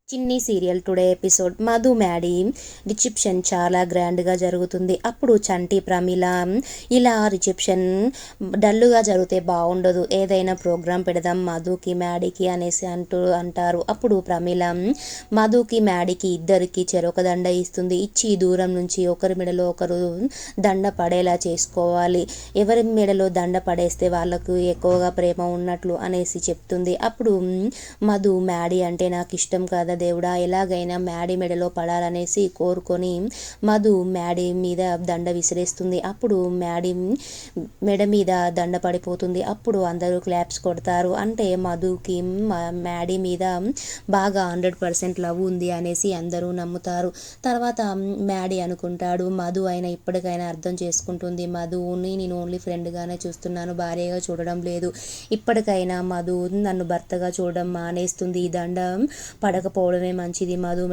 చిన్ని serial today episode Madhu Maddy reception చాలా గ్రాండ్గా జరుగుతుంది. అప్పుడు చంటి ప్రమీల ఇలా రిసెప్షన్ డల్లుగా జరిగితే బాగుండదు, ఏదైనా ప్రోగ్రాం పెడదాం మధుకి మ్యాడీకి అనేసి అంటారు. అప్పుడు ప్రమీల మధుకి మ్యాడీకి ఇద్దరికి చెరొక దండ ఇస్తుంది. ఇచ్చి దూరం నుంచి ఒకరి మెడలో ఒకరు దండ పడేలా చేసుకోవాలి, ఎవరి మెడలో దండ పడేస్తే వాళ్ళకు ఎక్కువగా ప్రేమ ఉన్నట్లు అనేసి చెప్తుంది. అప్పుడు మధు మ్యాడీ అంటే నాకు ఇష్టం కాదా దేవుడా, ఎలాగైనా మ్యాడీ మెడలో పడాలనేసి కోరుకొని మధు మ్యాడీ మీద దండ విసిరేస్తుంది. అప్పుడు మ్యాడీ మెడ మీద దండ పడిపోతుంది. అప్పుడు అందరూ క్లాప్స్ కొడతారు. అంటే మధుకి మ్యాడీ మీద బాగా 100% లవ్ ఉంది అనేసి అందరూ నమ్ముతారు. తర్వాత మ్యాడీ అనుకుంటాడు, మధు అయినా ఇప్పటికైనా అర్థం చేసుకుంటుంది, మధుని నేను ఓన్లీ ఫ్రెండ్గానే చూస్తున్నాను, భార్యగా చూడడం లేదు, ఇప్పటికైనా మధు నన్ను భర్తగా చూడడం మానేస్తుంది, ఈ దండ పడకపోవడమే మంచిది, మధు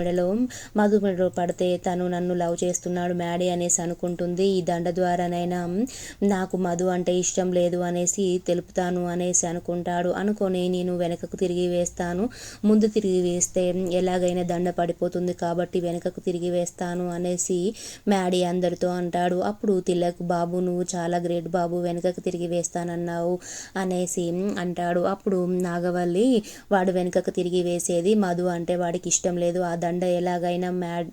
మెడలో పడితే తను నన్ను లవ్ చేస్తున్నాడు మ్యాడీ అనేసి అనుకుంటుంది, ఈ దండ ద్వారానైనా నాకు మధు అంటే ఇష్టం లేదు అనేసి తెలుపుతాను అనేసి అనుకుంటాడు. అనుకొని నేను వెనకకు తిరిగి వేస్తాను, ముందు తిరిగి వేస్తే ఎలాగైనా దండ పడిపోతుంది కాబట్టి వెనకకు తిరిగి వేస్తాను అనేసి మ్యాడీ అందరితో అంటాడు. అప్పుడు తిలక్, బాబు నువ్వు చాలా గ్రేట్ బాబు, వెనకకు తిరిగి వేస్తానన్నావు అనేసి అంటాడు. అప్పుడు నాగవల్లి వాడు వెనకకు తిరిగి వేసేది మధు అంటే వాడికి ఇష్టం లేదు, ఆ దండ ఎలాగైనా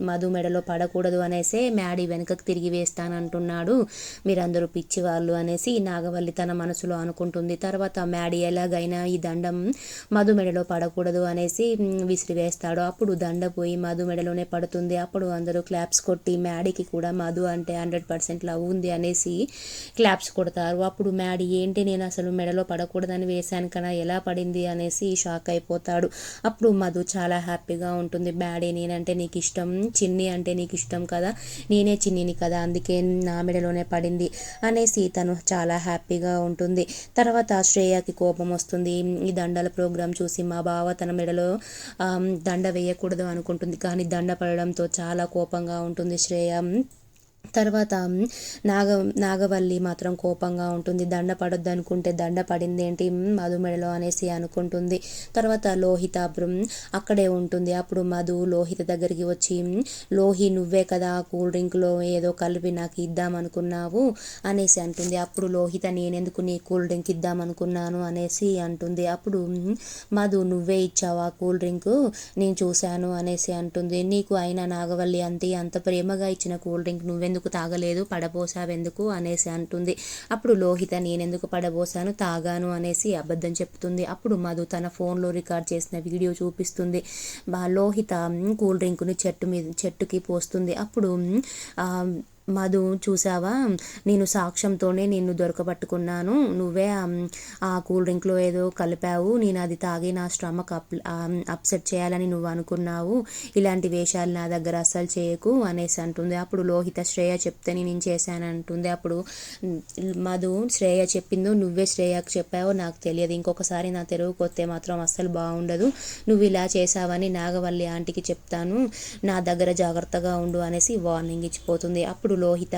మధు మెడలో పడకూడదు అనేసే మ్యాడీ వెనకకు తిరిగి వేస్తానంటున్నాడు, మీరందరూ పిచ్చివాళ్ళు అనేసి నాగవల్లి తన మనసులో అనుకుంటుంది. తర్వాత మ్యాడీ ఎలాగైనా ఈ దండం మధు మెడలో పడకూడదు అనేసి విసిరివేస్తాడు. అప్పుడు దండ పోయి మధు మెడలోనే పడుతుంది. అప్పుడు అందరూ క్లాప్స్ కొట్టి మ్యాడీకి కూడా మధు అంటే 100% లవ్ ఉంది అనేసి క్లాప్స్ కొడతారు. అప్పుడు మ్యాడీ ఏంటి నేను అసలు మెడలో పడకూడదని వేశాను కదా ఎలా పడింది అనేసి షాక్ అయిపోతాడు. అప్పుడు మధు చాలా హ్యాపీగా ఉంటుంది, మ్యాడీ నేనంటే నీకు ఇష్టం, చిన్ని అంటే నీకు ఇష్టం కదా, నేనే చిన్నిని కదా, అందుకే నా మెడలోనే పడింది అనేసి తను చాలా హ్యాపీగా ఉంటుంది. తర్వాత శ్రేయకి కోపం వస్తుంది. ఈ దండల ప్రోగ్రాం చూసి మా బావ తన మెడలో దండ వేయకూడదు అనుకుంటుంది, కానీ దండ పడడంతో చాలా కోపంగా ఉంటుంది శ్రేయ. తర్వాత నాగవల్లి మాత్రం కోపంగా ఉంటుంది, దండ పడొద్దు అనుకుంటే దండ పడింది ఏంటి మధు మెడలో అనేసి అనుకుంటుంది. తర్వాత లోహిత అక్కడే ఉంటుంది. అప్పుడు మధు లోహిత దగ్గరికి వచ్చి, లోహి నువ్వే కదా కూల్ డ్రింక్లో ఏదో కలిపి నాకు ఇద్దామనుకున్నావు అనేసి అంటుంది. అప్పుడు లోహిత నేనెందుకు నీ కూల్ డ్రింక్ ఇద్దామనుకున్నాను అనేసి అంటుంది. అప్పుడు మధు నువ్వే ఇచ్చావా కూల్ డ్రింక్ నేను చూశాను అనేసి అంటుంది. నీకు అయినా నాగవల్లి అంత ప్రేమగా ఇచ్చిన కూల్ డ్రింక్ నువ్వెందుకు తాగలేదు, పడబోసావెందుకు అనేసి అంటుంది. అప్పుడు లోహిత నేనెందుకు పడబోసాను, తాగాను అనేసి అబద్ధం చెప్తుంది. అప్పుడు మధు తన ఫోన్లో రికార్డ్ చేసిన వీడియో చూపిస్తుంది. లోహిత కూల్ డ్రింక్ని చెట్టుకి పోస్తుంది. అప్పుడు మధు చూసావా నేను సాక్ష్యంతోనే నిన్ను దొరకబట్టుకున్నాను, నువ్వే ఆ కూల్ డ్రింక్లో ఏదో కలిపావు, నేను అది తాగి నా స్టమక్ అప్సెట్ చేయాలని నువ్వు అనుకున్నావు, ఇలాంటి వేషాలు నా దగ్గర అస్సలు చేయకు అనేసి అంటుంది. అప్పుడు లోహిత శ్రేయ చెప్తేనే నేను చేశానంటుంది. అప్పుడు మధు శ్రేయ చెప్పిందో నువ్వే శ్రేయకు చెప్పావో నాకు తెలియదు, ఇంకొకసారి నా తెరువుకు వస్తే మాత్రం అస్సలు బాగుండదు, నువ్వు ఇలా చేసావని నాగవల్లి ఆంటీకి చెప్తాను, నా దగ్గర జాగ్రత్తగా ఉండు అనేసి వార్నింగ్ ఇచ్చిపోతుంది. అప్పుడు లోహిత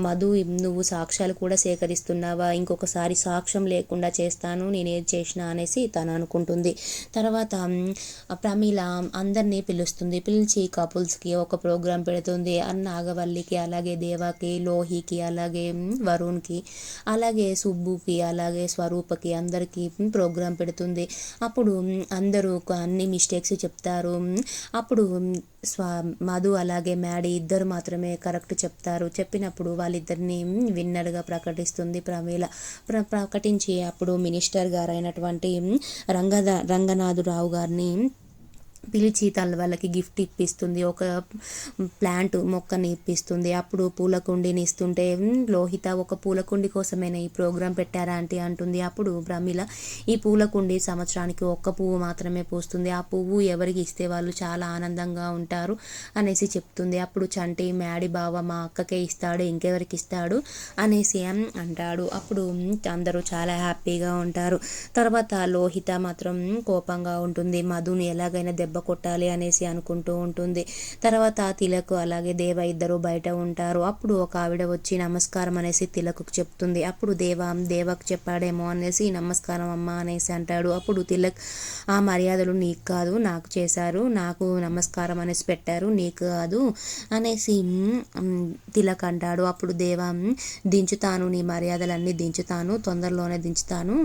మధు నువ్వు సాక్ష్యాలు కూడా సేకరిస్తున్నావా, ఇంకొకసారి సాక్ష్యం లేకుండా చేస్తాను నేనేది చేసినా అనేసి తను అనుకుంటుంది. తర్వాత ప్రమీల అందరినీ పిలుస్తుంది, పిలిచి కపుల్స్కి ఒక ప్రోగ్రాం పెడుతుంది. నాగవల్లికి, అలాగే దేవాకి, లోహికి, అలాగే వరుణ్కి, అలాగే సుబ్బుకి, అలాగే స్వరూపకి అందరికీ ప్రోగ్రాం పెడుతుంది. అప్పుడు అందరూ అన్ని మిస్టేక్స్ చెప్తారు. అప్పుడు మధు అలాగే మ్యాడీ ఇద్దరు మాత్రమే కరెక్ట్ చెప్తారు. చెప్పినప్పుడు వాళ్ళిద్దరిని విన్నర్గా ప్రకటిస్తుంది ప్రమీల. ప్రకటించి అప్పుడు మినిస్టర్ గారు అయినటువంటి రంగనాథరావు గారిని పిలిచి వాళ్ళకి గిఫ్ట్ ఇప్పిస్తుంది, ఒక ప్లాంట్ మొక్కని ఇప్పిస్తుంది. అప్పుడు పూలకుండిని ఇస్తుంటే లోహిత ఒక పూలకుండి కోసమైనా ఈ ప్రోగ్రాం పెట్టారా అంటే అంటుంది. అప్పుడు ప్రమీల ఈ పూలకుండి సంవత్సరానికి ఒక్క పువ్వు మాత్రమే పూస్తుంది, ఆ పువ్వు ఎవరికి ఇస్తే వాళ్ళు చాలా ఆనందంగా ఉంటారు అనేసి చెప్తుంది. అప్పుడు చంటి మ్యాడీ బావ మా అక్కకే ఇస్తాడు, ఇంకెవరికి ఇస్తాడు అనేసి అంటాడు. అప్పుడు అందరూ చాలా హ్యాపీగా ఉంటారు. తర్వాత లోహిత మాత్రం కోపంగా ఉంటుంది, మధుని ఎలాగైనా దెబ్బ దెబ్బ కొట్టాలి అనేసి అనుకుంటూ ఉంటుంది. తర్వాత తిలక్ అలాగే దేవ ఇద్దరు బయట ఉంటారు. అప్పుడు ఒక ఆవిడ వచ్చి నమస్కారం అనేసి తిలక్కు చెప్తుంది. అప్పుడు దేవకు చెప్పాడేమో అనేసి నమస్కారం అమ్మ అనేసి అంటాడు. అప్పుడు తిలక్ ఆ మర్యాదలు నీకు కాదు నాకు చేశారు, నాకు నమస్కారం అనేసి పెట్టారు, నీకు కాదు అనేసి తిలక్ అంటాడు. అప్పుడు దేవ దించుతాను, నీ మర్యాదలన్నీ దించుతాను, తొందరలోనే దించుతాను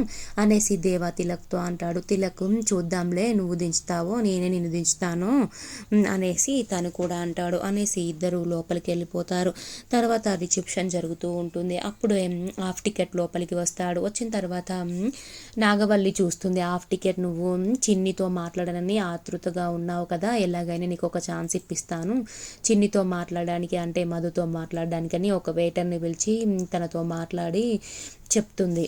అనేసి దేవ తిలక్తో అంటాడు. తిలక్ చూద్దాంలే నువ్వు దించుతావో నేనే నిన్ను దించుతాను అనేసి తను కూడా అంటాడు. అనేసి ఇద్దరు లోపలికి వెళ్ళిపోతారు. తర్వాత రిసెప్షన్ జరుగుతూ ఉంటుంది. అప్పుడు హాఫ్ టికెట్ లోపలికి వస్తాడు. వచ్చిన తర్వాత నాగవల్లి చూస్తుంది. హాఫ్ టికెట్ నువ్వు చిన్నితో మాట్లాడనని ఆతృతగా ఉన్నావు కదా, ఎలాగైనా నీకు ఒక ఛాన్స్ ఇప్పిస్తాను చిన్నితో మాట్లాడడానికి, అంటే మధుతో మాట్లాడడానికి అని ఒక వెయిటర్ని పిలిచి తనతో మాట్లాడి చెప్తుంది.